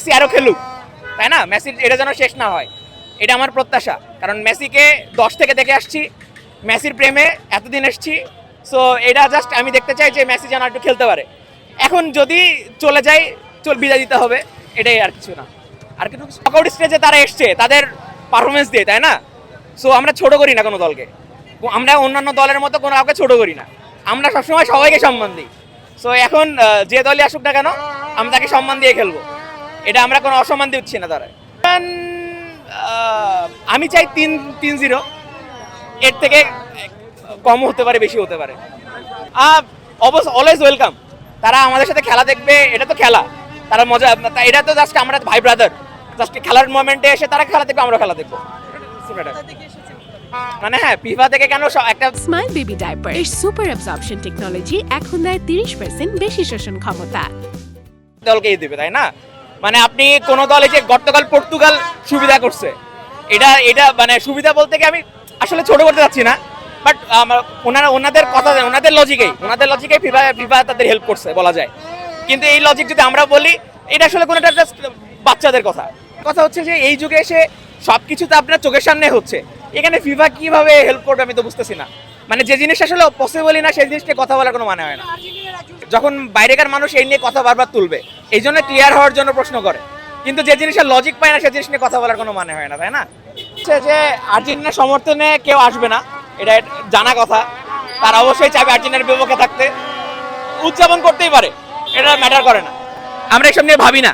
Messi আরও খেলুক, তাই না? মেসির এটা যেন শেষ না হয়, এটা আমার প্রত্যাশা। কারণ মেসিকে 10 থেকে দেখে আসছি, মেসির প্রেমে এতদিন এসছি। সো এটা জাস্ট আমি দেখতে চাই যে মেসি যেন একটু খেলতে পারে। এখন যদি চলে যায়, বিদায় দিতে হবে, এটাই, আর কিছু না। আর কিন্তু নকআউট স্টেজে তারা এসছে তাদের পারফরমেন্স দিয়ে, তাই না? সো আমরা ছোট করি না কোনো দলকে, আমরা অন্যান্য দলের মতো কোনো কাউকে ছোট করি না, আমরা সবসময় সবাইকে সম্মান দিই। সো এখন যে দলই আসুক না কেন, আমরা তাকে সম্মান দিয়ে খেলবো, এটা আমরা কোনো অসম্মান দিচ্ছি না তারা। আমি চাই 3-0, এর থেকে কম হতে পারে, বেশি হতে পারে। অলওয়েজ ওয়েলকাম, তারা আমাদের সাথে খেলা দেখবে, এটা তো খেলা, তারা মজা, এটা তো জাস্ট আমরা ভাই ব্রাদার, জাস্ট খেলার মোমেন্টে এসে তারা খেলা দেখবে, আমরা খেলা দেখবো। মানে হ্যাঁ, ফিফা থেকে কেন একটা স্মাইল বেবি ডাইপার এর সুপার অ্যাবজর্পশন টেকনোলজি এখন দেয় 30% বেশি শোষণ ক্ষমতা। দলকেই দিবে, তাই না? মানে আপনি কোন দলে যে গতকাল পর্তুগাল সুবিধা করছে, এটা মানে সুবিধা বলতে কি আমি আসলে ছোট করতে চাচ্ছি না, বাট ওনাদের কথা, ওনাদের লজিকেই ফিফা তাদের হেল্প করছে বলা যায়। কিন্তু এই লজিক যদি আমরা বলি, এটা আসলে কোনটা জাস্ট বাচ্চাদের কথা হচ্ছে যে এই যুগে এসে সবকিছু তো আপনার চোখের সামনে হচ্ছে, এখানে ফিফা কিভাবে হেল্প করবে আমি তো বুঝতেছি না। মানে যে জিনিস আসলে পসিবলই না, সেই জিনিস নিয়ে কথা বলার কোনো মানে হয় না। যখন বাইরেকার মানুষ এই নিয়ে কথা বারবার তুলবে, এই জন্য ক্লিয়ার হওয়ার জন্য প্রশ্ন করে, কিন্তু যে জিনিসের লজিক পায় না সেই জিনিস নিয়ে কথা বলার কোনো মানে হয় না, তাই না? যে আর্জেন্টিনার সমর্থনে কেউ আসবে না, এটা জানা কথা। তারা অবশ্যই চাইবে আর্জেন্টিনার বিপক্ষে থাকতে, উদযাপন করতেই পারে, এটা ম্যাটার করে না, আমরা এসব নিয়ে ভাবি না।